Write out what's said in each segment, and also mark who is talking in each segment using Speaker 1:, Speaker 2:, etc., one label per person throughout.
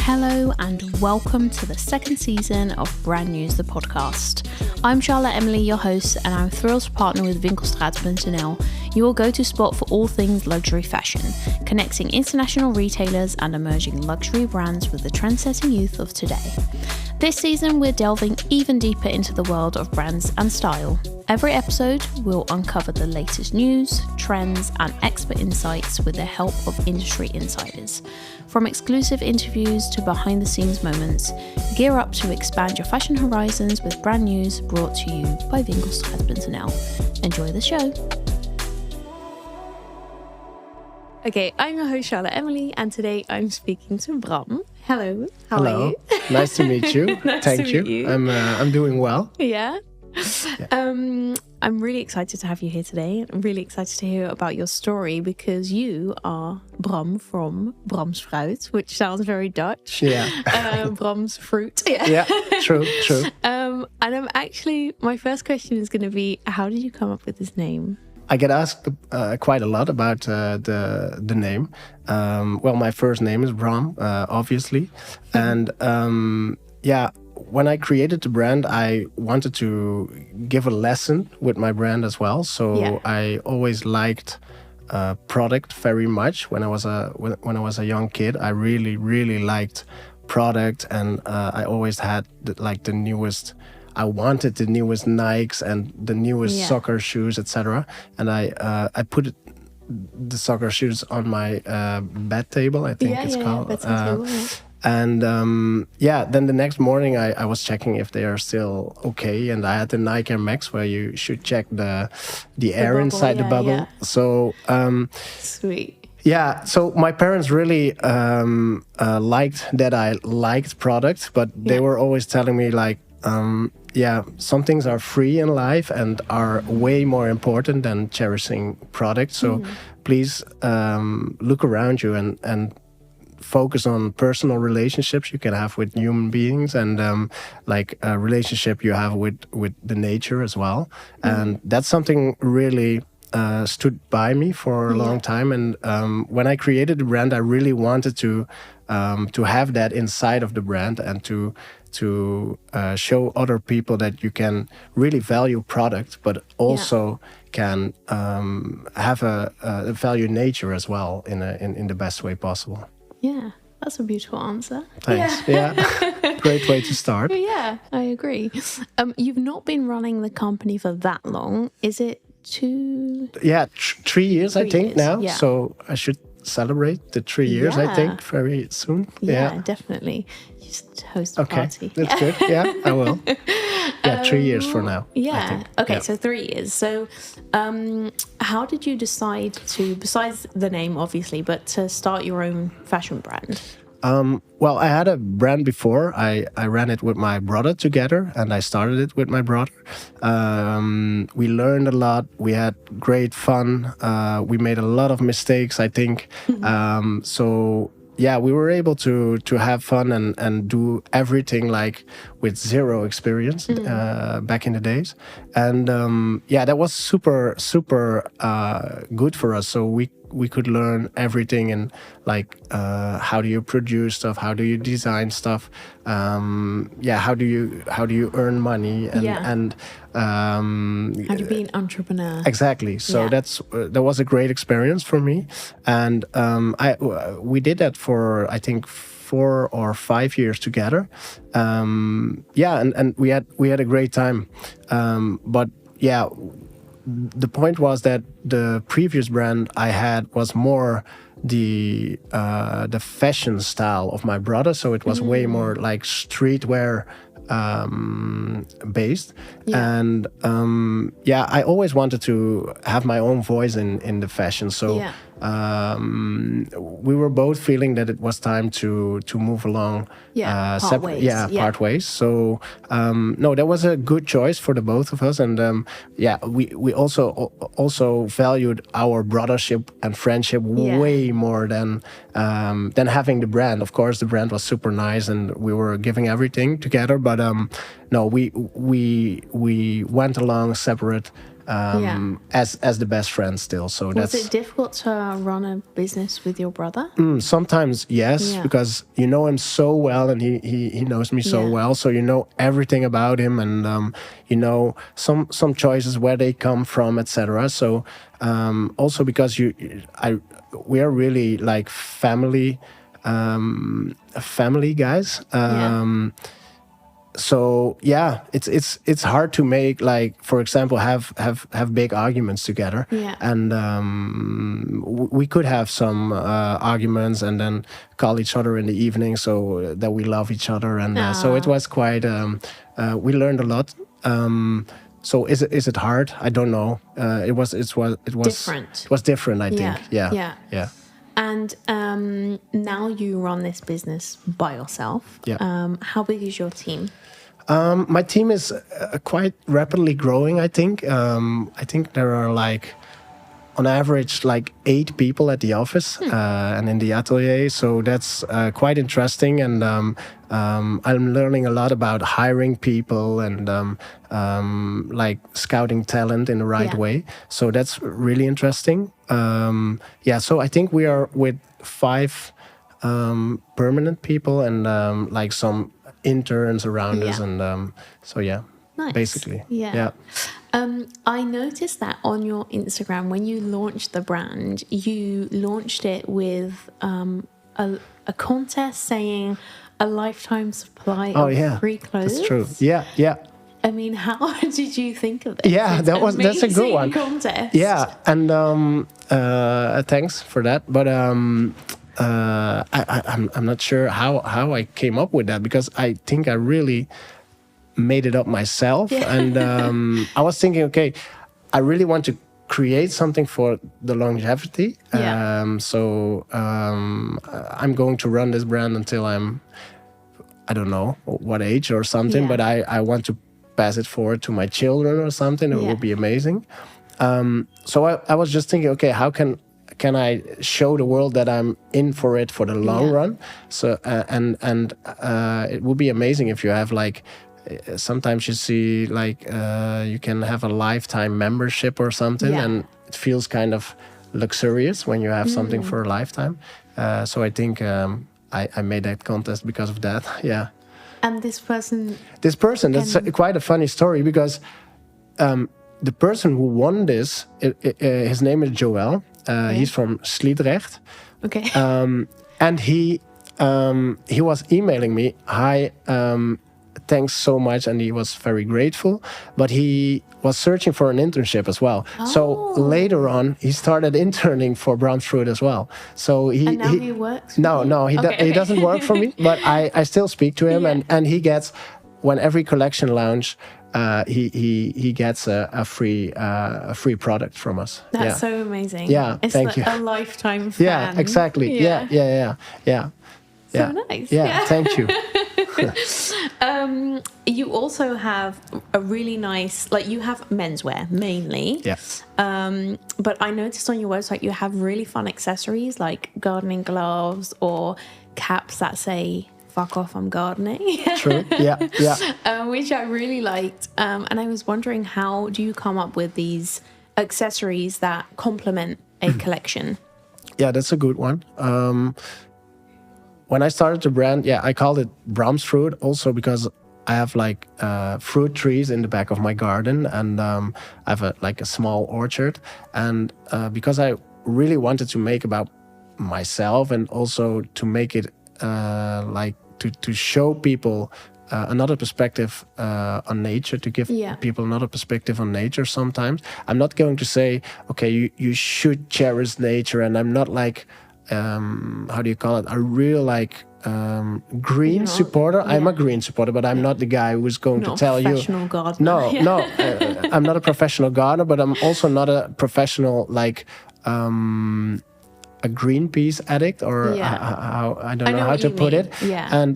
Speaker 1: Hello and welcome to the second season of Brand News, the podcast. I'm Charlotte Emily, your host, and I'm thrilled to partner with Winkelstraat.nl, your go-to spot for all things luxury fashion, connecting international retailers and emerging luxury brands with the trend-setting youth of today. This season, we're delving even deeper into the world of brands and style. Every episode, we'll uncover the latest news, trends, and expert insights with the help of industry insiders. From exclusive interviews to behind-the-scenes moments, gear up to expand your fashion horizons with Brand News brought to you by Winkelstraat.nl. Enjoy the show. Okay, I'm your host, Charlotte Emily, and today I'm speaking to Bram. Hello, how are you?
Speaker 2: Nice to meet you.
Speaker 1: Thank you.
Speaker 2: I'm doing well.
Speaker 1: Yeah. I'm really excited to have you here today. I'm really excited to hear about your story because you are Bram from Bram's Fruit, which sounds very Dutch.
Speaker 2: Yeah.
Speaker 1: Bram's Fruit.
Speaker 2: Yeah, true.
Speaker 1: And my first question is going to be, how did you come up with this name?
Speaker 2: I get asked quite a lot about the name. Well, my first name is Bram, obviously. And when I created the brand, I wanted to give a lesson with my brand as well. So I always liked product very much. When I was a young kid, I really liked product, and I always had the newest. I wanted the newest Nikes and the newest soccer shoes, etc. And I put the soccer shoes on my bed table, I think it's called. And then the next morning I was checking if they are still okay. And I had the Nike Air Max where you should check the air inside the bubble. Yeah. So
Speaker 1: sweet.
Speaker 2: Yeah, so my parents really liked that I liked products, but they were always telling me some things are free in life and are way more important than cherishing products. So please look around you and focus on personal relationships you can have with human beings and a relationship you have with the nature as well. And that's something really stood by me for a long time. And when I created the brand, I really wanted to have that inside of the brand and to show other people that you can really value product, but also can have a value nature as well in the best way possible.
Speaker 1: Yeah, that's a beautiful answer.
Speaker 2: Thanks. Yeah. Great way to start.
Speaker 1: Yeah, I agree. You've not been running the company for that long. Is it 2?
Speaker 2: Yeah, 3 years, I think, now.
Speaker 1: Yeah.
Speaker 2: So I should celebrate the 3 years, I think, very soon.
Speaker 1: Yeah, definitely. Just host a party.
Speaker 2: That's good. Yeah, I will. 3 years for now.
Speaker 1: Yeah.
Speaker 2: I think.
Speaker 1: Okay, so 3 years. So how did you decide to, besides the name, obviously, but to start your own fashion brand?
Speaker 2: Well, I had a brand before. I ran it with my brother together, and I started it with my brother. We learned a lot. We had great fun. We made a lot of mistakes, I think. We were able to have fun and do everything with zero experience back in the days. And that was super good for us. So we could learn everything and how do you produce stuff, how do you design stuff, how do you earn money and
Speaker 1: how do you be an entrepreneur?
Speaker 2: Exactly. So that was a great experience for me, and we did that for I think 4 or 5 years together. And we had a great time, but the point was that the previous brand I had was more the fashion style of my brother, so it was way more streetwear based. And I always wanted to have my own voice in the fashion. So we were both feeling that it was time to move along. Part ways. So that was a good choice for the both of us. And we also valued our brothership and friendship way more than having the brand. Of course, the brand was super nice and we were giving everything together. But we went along separate as the best friend still. So
Speaker 1: was it difficult to run a business with your brother?
Speaker 2: Sometimes yes, because you know him so well, and he knows me so well. So you know everything about him, and you know some choices, where they come from, etc. So also because we are really like family guys. So yeah, it's hard to make, like, for example, have big arguments together. And we could have some arguments and then call each other in the evening so that we love each other. And so it was quite. We learned a lot. So is it hard? I don't know. It was
Speaker 1: different.
Speaker 2: It was different, I think. Yeah.
Speaker 1: And now you run this business by yourself. How big is your team?
Speaker 2: My team is quite rapidly growing, I think. I think there are like, on average, like 8 people at the office and in the atelier. So that's quite interesting. And I'm learning a lot about hiring people and like scouting talent in the right way. So that's really interesting. So I think we are with 5 permanent people and like some interns around us. And
Speaker 1: nice.
Speaker 2: Basically.
Speaker 1: I noticed that on your Instagram, when you launched the brand, you launched it with a contest saying a lifetime supply of free clothes.
Speaker 2: That's true. Yeah.
Speaker 1: I mean, how did you think of it?
Speaker 2: Yeah, that's a good one.
Speaker 1: Contest.
Speaker 2: Yeah, and thanks for that. But I'm not sure how I came up with that, because I think I really made it up myself. And I was thinking, okay, I really want to create something for the longevity. So I'm going to run this brand until I don't know what age or something, but I want to pass it forward to my children or something. It would be amazing. So I was just thinking, okay, how can I show the world that I'm in for it for the long run? So and it would be amazing if you have like, sometimes you see like you can have a lifetime membership or something, and it feels kind of luxurious when you have something for a lifetime. So I think I made that contest because of that. Yeah.
Speaker 1: And this person,
Speaker 2: that's quite a funny story, because the person who won this, his name is Joel. He's from Sliedrecht.
Speaker 1: Okay.
Speaker 2: And he was emailing me, hi, thanks so much, and he was very grateful. But he was searching for an internship as well. So later on, he started interning for Bram Korsten as well. So
Speaker 1: and now he works.
Speaker 2: No, he doesn't work for me. But I still speak to him, and he gets, when every collection launch, he gets a free product from us.
Speaker 1: That's so amazing.
Speaker 2: Yeah,
Speaker 1: it's
Speaker 2: thank you.
Speaker 1: A lifetime fan.
Speaker 2: Yeah, exactly. Yeah.
Speaker 1: So nice.
Speaker 2: Yeah, thank you.
Speaker 1: You also have a really nice, like, you have menswear mainly.
Speaker 2: Yes.
Speaker 1: But I noticed on your website you have really fun accessories like gardening gloves or caps that say "fuck off, I'm gardening."
Speaker 2: True. Yeah.
Speaker 1: Which I really liked. And I was wondering, how do you come up with these accessories that complement a collection?
Speaker 2: Yeah, that's a good one. When I started the brand, I called it Bram's Fruit, also because I have like fruit trees in the back of my garden, and I have a small orchard. And because I really wanted to make about myself, and also to make it to show people another perspective on nature, to give people another perspective on nature sometimes. I'm not going to say, okay, you should cherish nature, and I'm not like, how do you call it? A real green supporter. I'm a green supporter, but I'm not the guy who's going to tell you.
Speaker 1: Gardener.
Speaker 2: No, I'm not a professional gardener, but I'm also not a professional a Greenpeace addict, or how I don't know how to put it.
Speaker 1: Yeah.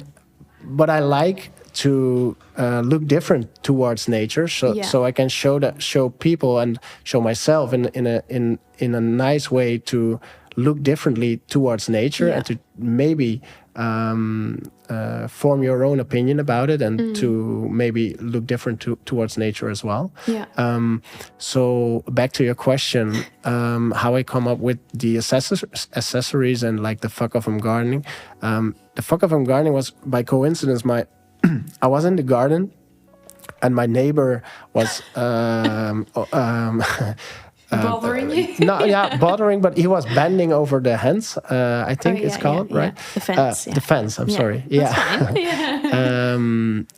Speaker 2: But I like to look different towards nature, so I can show people and show myself in a nice way to look differently towards nature and to maybe form your own opinion about it and to maybe look different towards nature as well.
Speaker 1: Yeah.
Speaker 2: So back to your question, how I come up with the accessories and like the fuck off I'm gardening. The fuck off I'm gardening was by coincidence. I was in the garden and my neighbor was
Speaker 1: bothering you?
Speaker 2: Bothering, but he was bending over the fence. I think it's called, right?
Speaker 1: Yeah. The fence.
Speaker 2: The fence. I'm sorry. Yeah.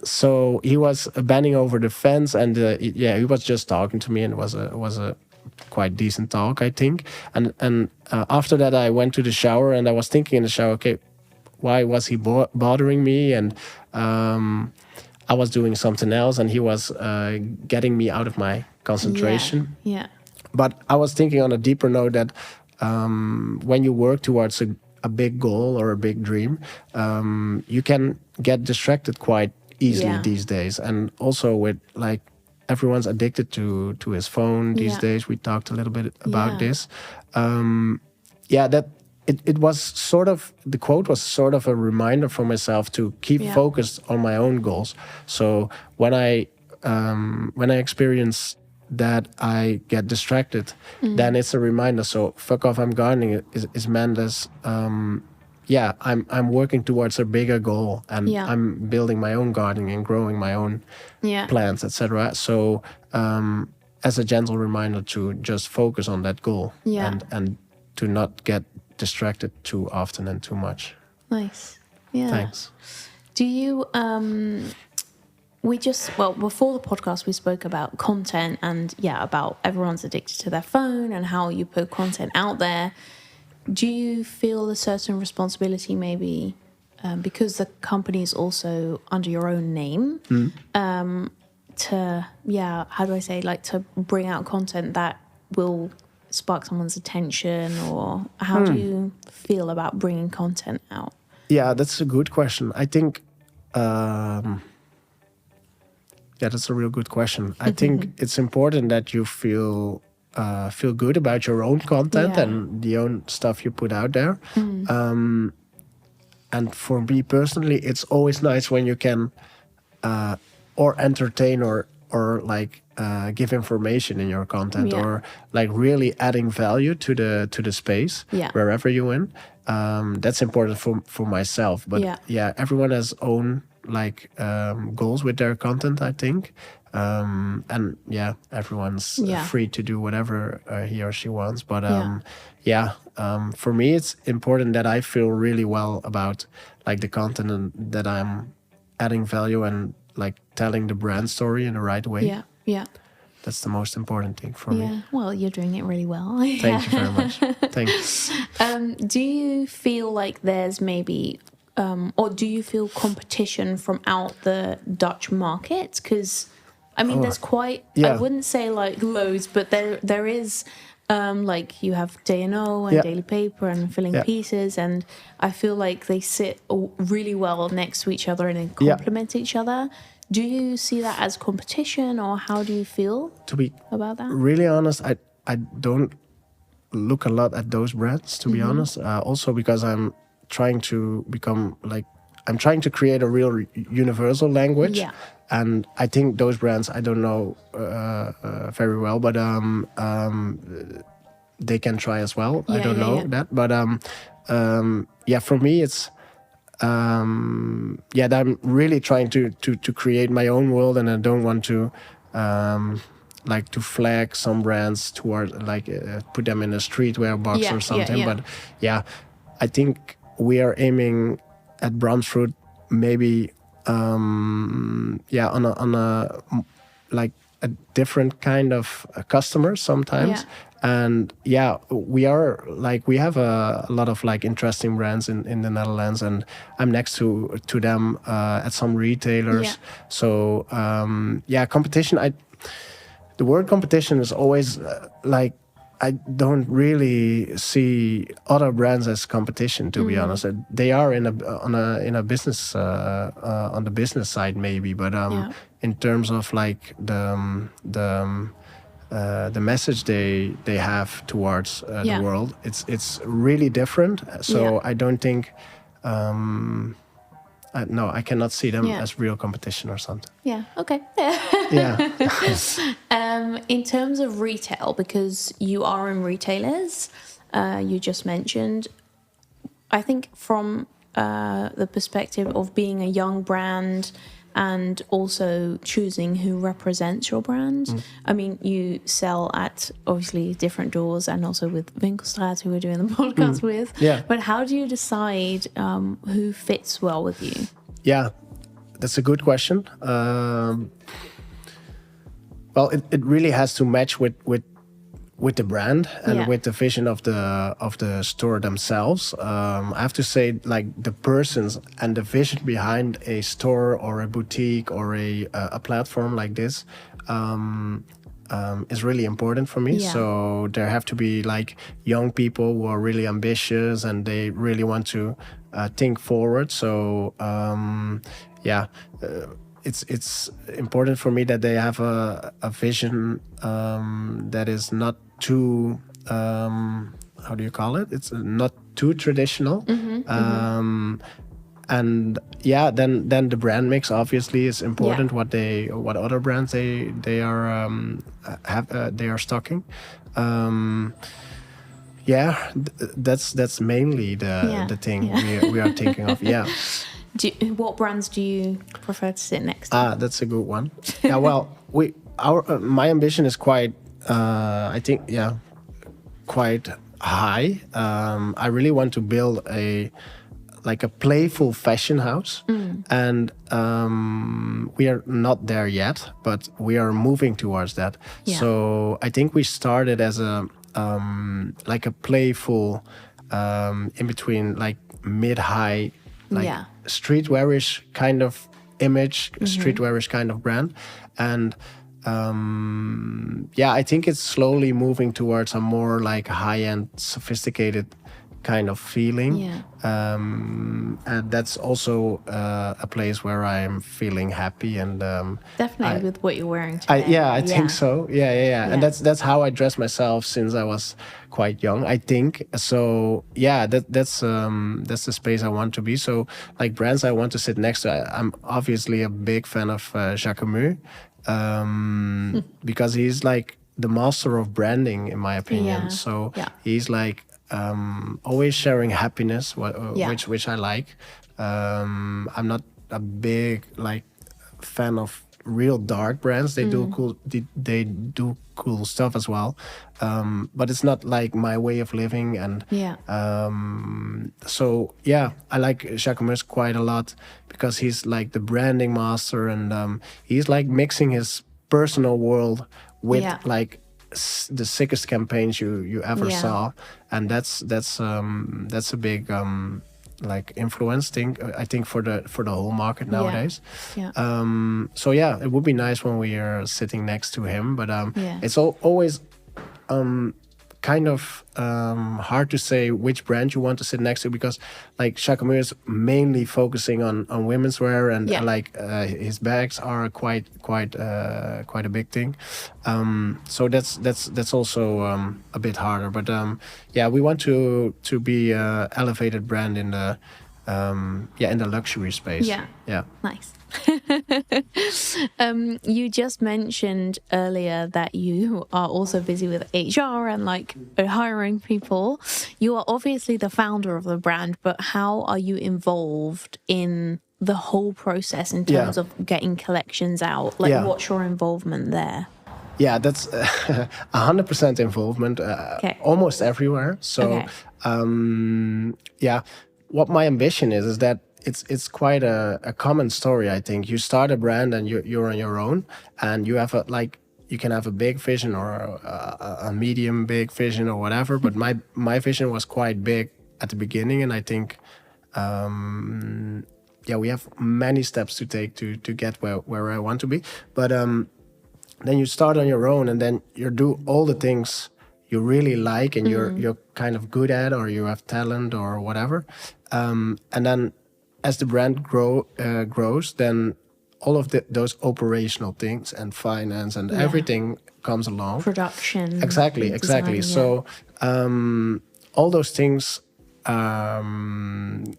Speaker 2: So he was bending over the fence, and he was just talking to me, and it was a quite decent talk, I think. And after that, I went to the shower, and I was thinking in the shower, okay, why was he bothering me? And I was doing something else, and he was getting me out of my concentration.
Speaker 1: Yeah.
Speaker 2: But I was thinking on a deeper note that when you work towards a big goal or a big dream, you can get distracted quite easily these days. And also with like everyone's addicted to his phone these days. We talked a little bit about this. It was sort of, the quote was sort of a reminder for myself to keep focused on my own goals. So when I experience that I get distracted, then it's a reminder. So fuck off, I'm gardening is meant as I'm working towards a bigger goal, and I'm building my own gardening and growing my own plants, etc. So as a gentle reminder to just focus on that goal and to not get distracted too often and too much.
Speaker 1: Nice. Yeah.
Speaker 2: Thanks.
Speaker 1: Do you before the podcast we spoke about content and about everyone's addicted to their phone and how you put content out there. Do you feel a certain responsibility maybe because the company is also under your own name to how do I say, like, to bring out content that will spark someone's attention, or how do you feel about bringing content out?
Speaker 2: Yeah, that's a good question. I think that's a real good question. I think it's important that you feel good about your own content and the own stuff you put out there. And for me personally, it's always nice when you can or entertain or like give information in your content or like really adding value to the space wherever you're in. That's important for myself. But everyone has own like goals with their content, I think. And everyone's free to do whatever he or she wants. But for me, it's important that I feel really well about like the content and that I'm adding value and like telling the brand story in the right way. Yeah. That's the most important thing for me.
Speaker 1: Yeah, well, you're doing it really well.
Speaker 2: Thank you very much. Thanks.
Speaker 1: Do you feel like there's maybe, or do you feel competition from out the Dutch market? Because, I mean, there's quite, I wouldn't say like loads, but there is, like you have D&O and Daily Paper and Filling Pieces, and I feel like they sit really well next to each other and they complement each other. Do you see that as competition, or how do you feel about that?
Speaker 2: Really honest, I don't look a lot at those brands, to be honest. Also because I'm trying to become like, I'm trying to create a real universal language. Yeah. And I think those brands, I don't know very well, but they can try as well. I don't know that. But for me, it's that I'm really trying to create my own world, and I don't want to like to flag some brands toward like put them in a streetwear box or something. But I think we are aiming at Bram's Fruit maybe on a like a different kind of customer sometimes. And we are like, we have a lot of like interesting brands in the Netherlands, and I'm next to them at some retailers. So competition, the word competition is always like, I don't really see other brands as competition, to be honest. They are in a business on the business side maybe, but in terms of like the the message they have towards the world. It's really different. So I don't think. No, I cannot see them as real competition or something.
Speaker 1: Yeah. Okay.
Speaker 2: Yeah.
Speaker 1: In terms of retail, because you are in retailers, you just mentioned, I think from the perspective of being a young brand and also choosing who represents your brand. I mean, you sell at obviously different doors and also with Winkelstraat, who we're doing the podcast with.
Speaker 2: Yeah.
Speaker 1: But how do you decide who fits well with you?
Speaker 2: Yeah, that's a good question. Well, it really has to match with the brand and with the vision of the store themselves. I have to say, like, the persons and the vision behind a store or a boutique or a platform like this is really important for me.
Speaker 1: Yeah.
Speaker 2: So there have to be like young people who are really ambitious and they really want to think forward. So it's important for me that they have a vision that is not too how do you call it? It's not too traditional. And then the brand mix obviously is important. What other brands they are they are stocking. That's mainly the thing we are thinking of. Yeah.
Speaker 1: What brands do you prefer to sit next to?
Speaker 2: That's a good one. Yeah, well, my ambition is quite, I think, quite high. I really want to build a playful fashion house, and we are not there yet, but we are moving towards that.
Speaker 1: Yeah.
Speaker 2: So I think we started as a playful in between, like mid-high, streetwearish kind of image, streetwearish kind of brand, and I think it's slowly moving towards a more like high-end, sophisticated kind of feeling. And that's also a place where I'm feeling happy and
Speaker 1: definitely with what you're wearing today.
Speaker 2: I think so. And that's how I dress myself since I was quite young, I think. So that's the space I want to be. So like brands I want to sit next to, I'm obviously a big fan of Jacquemus, because he's like the master of branding in my opinion. So he's like always sharing happiness, which I like. I'm not a big like fan of real dark brands. They do cool. They do cool stuff as well, but it's not like my way of living. And I like Jacquemus quite a lot because he's like the branding master, and he's like mixing his personal world with like the sickest campaigns you ever saw, and that's a big like influence thing, I think, for the whole market nowadays. So it would be nice when we are sitting next to him, but it's always kind of hard to say which brand you want to sit next to, because like Jacquemus is mainly focusing on women's wear, and his bags are quite a big thing. So that's also a bit harder, but we want to be a elevated brand in the luxury space.
Speaker 1: Nice. You just mentioned earlier that you are also busy with HR and like hiring people. You are obviously the founder of the brand, but how are you involved in the whole process in terms of getting collections out? Like, what's your involvement there?
Speaker 2: Yeah, that's 100% involvement, almost everywhere. So, what my ambition is that it's quite a common story. I think you start a brand and you're on your own, and you have you can have a big vision or a medium big vision or whatever. But my vision was quite big at the beginning, and I think we have many steps to take to get where I want to be. But then you start on your own, and then you do all the things you really like and you're kind of good at, or you have talent or whatever. And then as the brand grows, then all of those operational things and finance and everything comes along.
Speaker 1: Production.
Speaker 2: Exactly.
Speaker 1: Design,
Speaker 2: So all those things in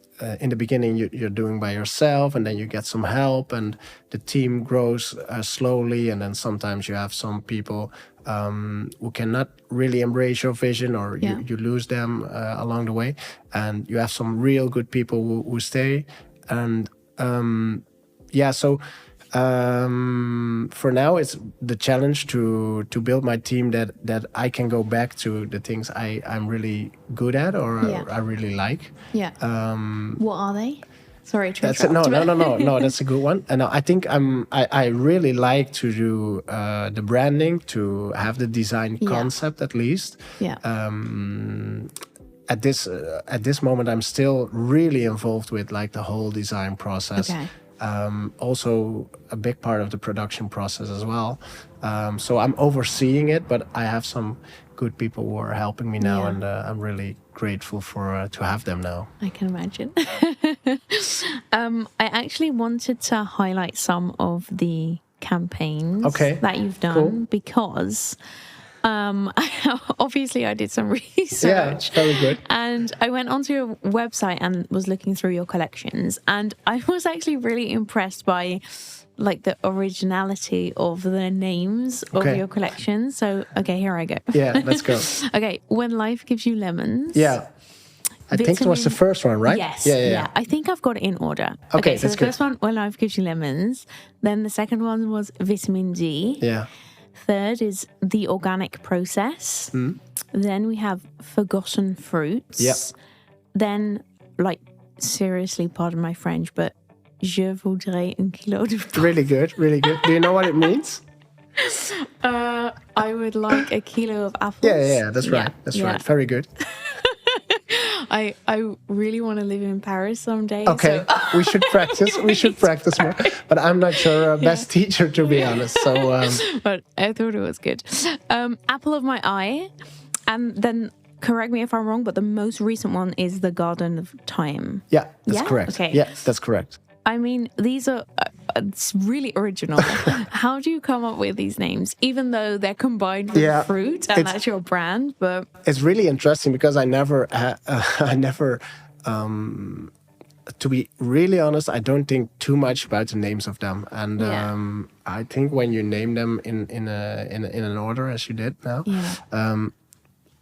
Speaker 2: the beginning you're doing by yourself, and then you get some help, and the team grows slowly, and then sometimes you have some people who cannot really embrace your vision, or you lose them along the way, and you have some real good people who stay. And so for now it's the challenge to build my team that I can go back to the things I'm really good at, or I really like.
Speaker 1: What are they? Sorry to
Speaker 2: that's it.
Speaker 1: interrupt.
Speaker 2: No, that's a good one. And I think I really like to do the branding, to have the design concept at least. At this moment I'm still really involved with like the whole design process. Also a big part of the production process as well. So I'm overseeing it, but I have some good people who are helping me now, and I'm really grateful to have them now.
Speaker 1: I can imagine. I actually wanted to highlight some of the campaigns that you've done because obviously I did some research.
Speaker 2: Very good.
Speaker 1: And I went onto your website and was looking through your collections, and I was actually really impressed by like the originality of the names of your collection. So here I go.
Speaker 2: Let's go.
Speaker 1: When Life Gives You Lemons.
Speaker 2: I think it was the first one, right?
Speaker 1: Yes. Yeah. I think I've got it in order.
Speaker 2: Okay,
Speaker 1: so
Speaker 2: that's
Speaker 1: the first one, When Life Gives You Lemons. Then the second one was Vitamin D. Third is The Organic Process. Then we have Forgotten Fruits. Then, like, seriously, pardon my French, but Je voudrais un kilo de pommes.
Speaker 2: Really good. Do you know what it means?
Speaker 1: I would like a kilo of apples.
Speaker 2: That's right. Right. Very good.
Speaker 1: I really want to live in Paris someday.
Speaker 2: Okay, so. we should practice. We should practice more. But I'm not your best teacher, to be honest. So,
Speaker 1: but I thought it was good. Apple of My Eye, and then correct me if I'm wrong, but the most recent one is The Garden of Time.
Speaker 2: Yeah, that's correct.
Speaker 1: Okay.
Speaker 2: Yeah, that's correct.
Speaker 1: I mean, these are it's really original. How do you come up with these names, even though they're combined with fruit and that's your brand? But
Speaker 2: it's really interesting because I never, to be really honest, I don't think too much about the names of them. And I think when you name them in an order, as you did now,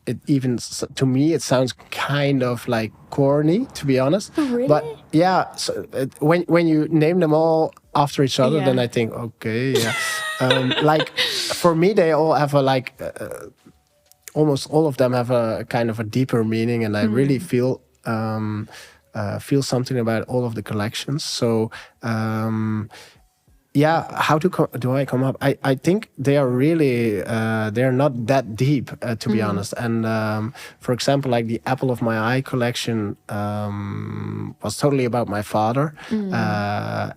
Speaker 2: it even to me it sounds kind of like corny, to be honest.
Speaker 1: Oh, really?
Speaker 2: But so when you name them all after each other, then I think like for me they all have a almost all of them have a kind of a deeper meaning, and I really feel something about all of the collections. So how do I come up? I think they are really they're not that deep, to be honest. And for example, like the Apple of My Eye collection was totally about my father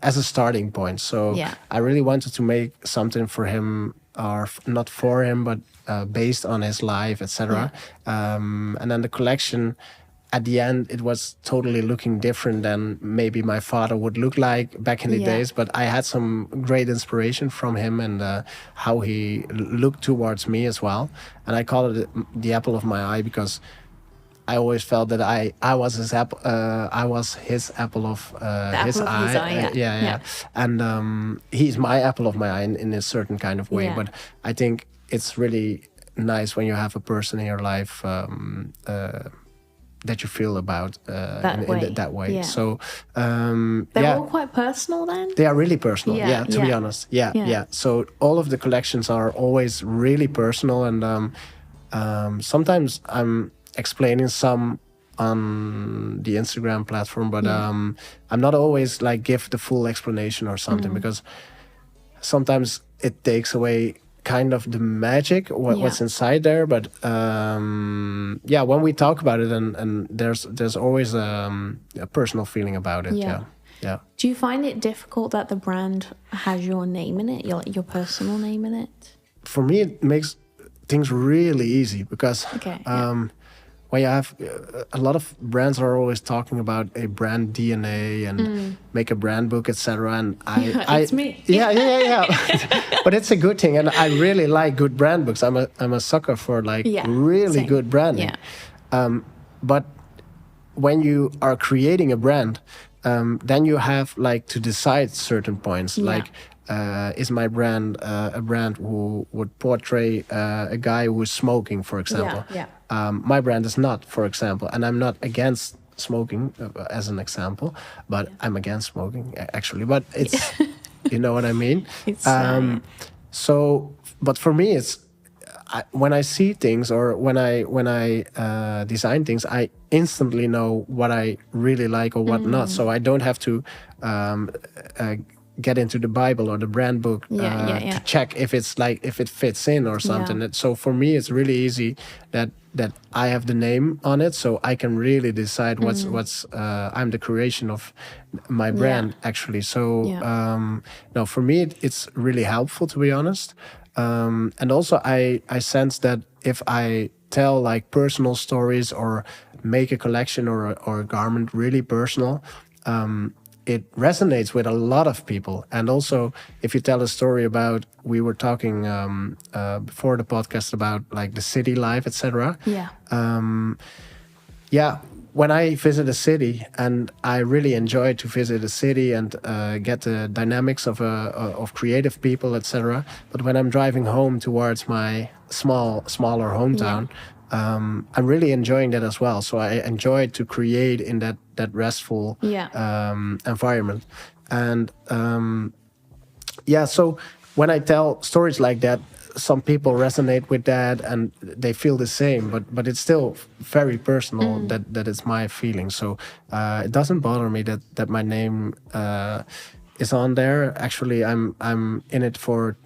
Speaker 2: as a starting point. So I really wanted to make something for him, or not for him, but based on his life, etc. And then the collection, at the end, it was totally looking different than maybe my father would look like back in the days. But I had some great inspiration from him and how he looked towards me as well. And I call it the Apple of My Eye because I always felt that I was his apple. I was his apple of his eye. And he's my apple of my eye in a certain kind of way. But I think it's really nice when you have a person in your life that you feel about that way.
Speaker 1: Yeah.
Speaker 2: So
Speaker 1: they're all quite personal then?
Speaker 2: They are really personal, to be honest. Yeah. So all of the collections are always really personal, and sometimes I'm explaining some on the Instagram platform, but I'm not always like give the full explanation or something, because sometimes it takes away kind of the magic, what's inside there. But when we talk about it, and there's always a personal feeling about it. Yeah.
Speaker 1: Do you find it difficult that the brand has your name in it, your personal name in it?
Speaker 2: For me, it makes things really easy because when you have a lot of brands are always talking about a brand DNA and make a brand book, etc. And
Speaker 1: It's me.
Speaker 2: Yeah. But it's a good thing, and I really like good brand books. I'm a sucker for like really
Speaker 1: same.
Speaker 2: good branding. But when you are creating a brand, then you have like to decide certain points. Like, is my brand a brand who would portray a guy who is smoking, for example? My brand is not, for example, and I'm not against smoking as an example, but I'm against smoking actually. But it's, you know what I mean? So, but for me, it's when I see things or when I design things, I instantly know what I really like or what not. So I don't have to get into the Bible or the brand book to check if it fits in or something. So for me, it's really easy that I have the name on it, so I can really decide what's I'm the creation of my brand actually. So no, for me it's really helpful, to be honest. And also I sense that if I tell like personal stories or make a collection or a garment really personal, it resonates with a lot of people. And also if you tell a story about, we were talking before the podcast about like the city life, etc. When I visit a city, and I really enjoy to visit a city and get the dynamics of creative people, etc. But when I'm driving home towards my smaller hometown, I'm really enjoying that as well. So I enjoy to create in that restful environment. And so when I tell stories like that, some people resonate with that and they feel the same, but it's still very personal that it's my feeling. So it doesn't bother me that my name is on there. Actually, I'm in it for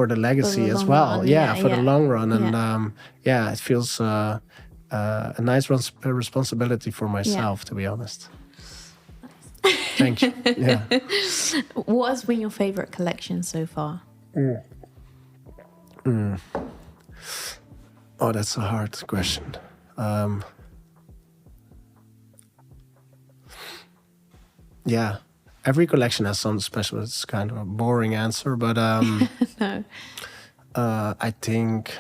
Speaker 2: the legacy as well. For the long run. And it feels a nice responsibility for myself, to be honest. Thank you.
Speaker 1: What has been your favorite collection so far?
Speaker 2: Oh, that's a hard question. Every collection has something special. It's kind of a boring answer, but
Speaker 1: No.
Speaker 2: I think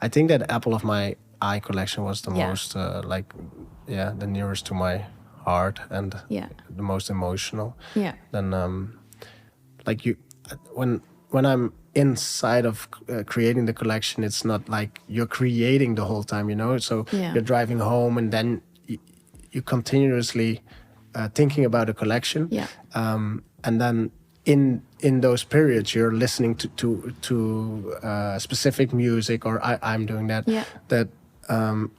Speaker 2: that Apple of My Eye collection was the most the nearest to my heart and the most emotional. Then when I'm inside of creating the collection, it's not like you're creating the whole time, so you're driving home and then you continuously thinking about a collection, and then in those periods you're listening to specific music, or I'm doing that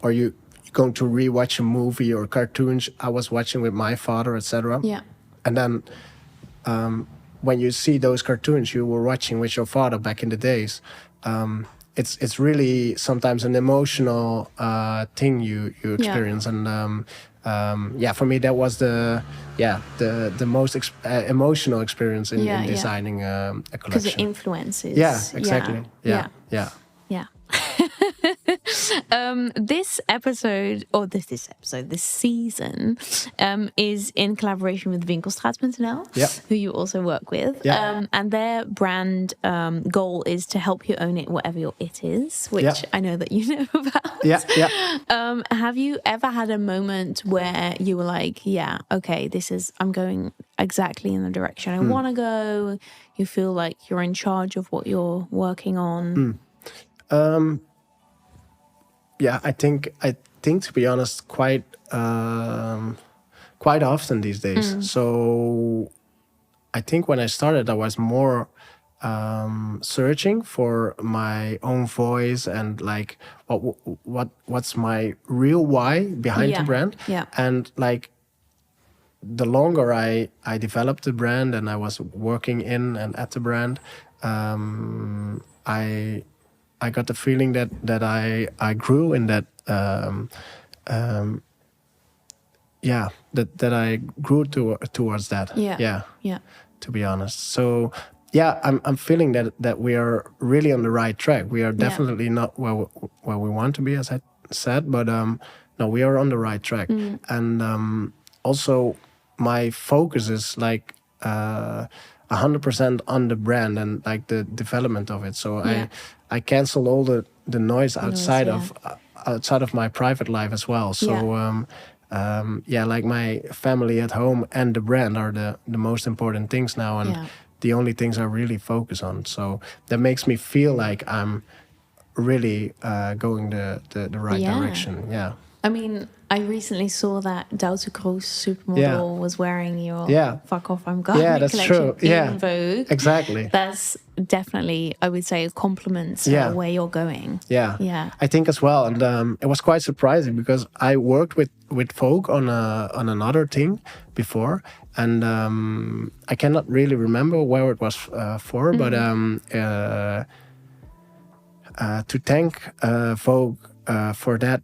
Speaker 2: or you're going to rewatch a movie or cartoons I was watching with my father, etc. And then when you see those cartoons you were watching with your father back in the days, it's really sometimes an emotional thing you experience. And for me that was the most emotional experience in designing a collection.
Speaker 1: Because it influences.
Speaker 2: Exactly. Yeah.
Speaker 1: This season is in collaboration with Winkelstraat.nl, who you also work with. And their brand goal is to help you own it, whatever your it is, which I know that you know about. Have you ever had a moment where you were like, okay, I'm going exactly in the direction I want to go? You feel like you're in charge of what you're working on? I think to be honest, quite often these days. So I think when I started, I was more searching for my own voice and like what's my real why behind the brand. And like the longer I developed the brand and I was working in and at the brand, I got the feeling that I grew in that that I grew towards that. To be honest. So I'm feeling that we are really on the right track. We are definitely not where we want to be, as I
Speaker 2: said, but no, we are on the right track. And also my focus is like 100% on the brand and like the development of it. So I cancel all the noise outside of my private life as well. So like my family at home and the brand are the most important things now, and the only things I really focus on. So that makes me feel like I'm really going the right direction. Yeah.
Speaker 1: I mean, I recently saw that Doutzen Kroes supermodel was wearing your "Fuck Off, I'm Gone" collection in Vogue.
Speaker 2: Exactly.
Speaker 1: That's definitely, I would say, a compliment to where you're going.
Speaker 2: Yeah. I think as well, and it was quite surprising because I worked with Vogue on another thing before, and I cannot really remember where it was for, but to thank Vogue for that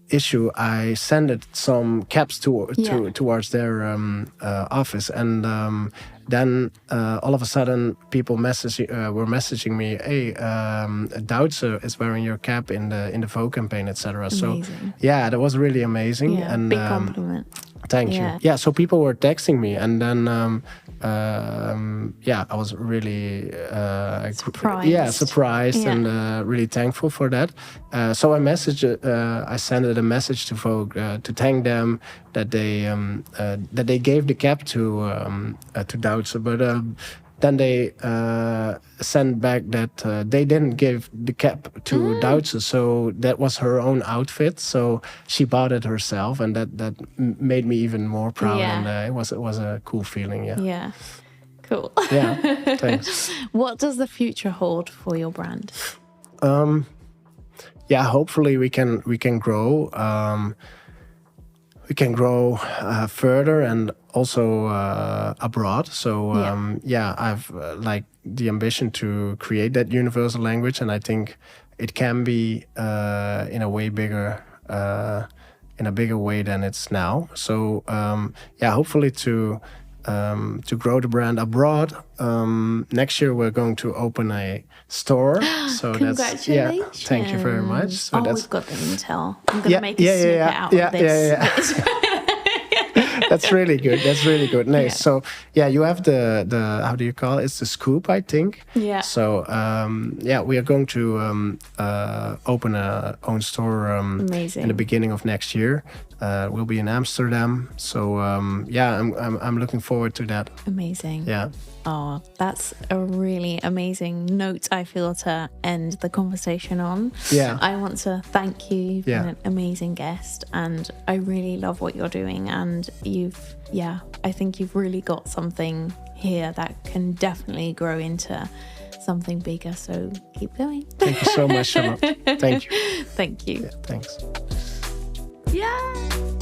Speaker 2: issue, I sent some caps towards their office, and then all of a sudden people were messaging me, "Hey, Doutzen is wearing your cap in the Vogue campaign, etc." So yeah, that was really amazing, and
Speaker 1: big compliment.
Speaker 2: Thank you. Yeah, so people were texting me, and then I was really surprised and really thankful for that. So I sent a message to Vogue to thank them that they gave the cap to Doutzen, but then they sent back that they didn't give the cap to Doutzen, so that was her own outfit. So she bought it herself, and that made me even more proud. And it was a cool feeling.
Speaker 1: Yeah. Cool.
Speaker 2: Yeah. Thanks.
Speaker 1: What does the future hold for your brand?
Speaker 2: Hopefully we can grow. We can grow further and also abroad. So I've like the ambition to create that universal language, and I think it can be in a bigger way than it's now. So hopefully to grow the brand abroad. Next year we're going to open a store. So
Speaker 1: congratulations!
Speaker 2: Thank you very much. So
Speaker 1: we've got the intel. I'm gonna make a snippet out of this.
Speaker 2: That's really good. Nice. So you have the how do you call it? It's the scoop, I think.
Speaker 1: Yeah.
Speaker 2: So we are going to open our own store in the beginning of next year. We'll be in Amsterdam. So I'm looking forward to that.
Speaker 1: Amazing.
Speaker 2: Yeah.
Speaker 1: Oh, that's a really amazing note, I feel, to end the conversation on.
Speaker 2: Yeah.
Speaker 1: I want to thank you. You've been an amazing guest, and I really love what you're doing. And I think you've really got something here that can definitely grow into something bigger. So keep going.
Speaker 2: Thank you so much, Charlotte. Thank you.
Speaker 1: Thank you.
Speaker 2: Yeah, thanks.
Speaker 1: Yeah.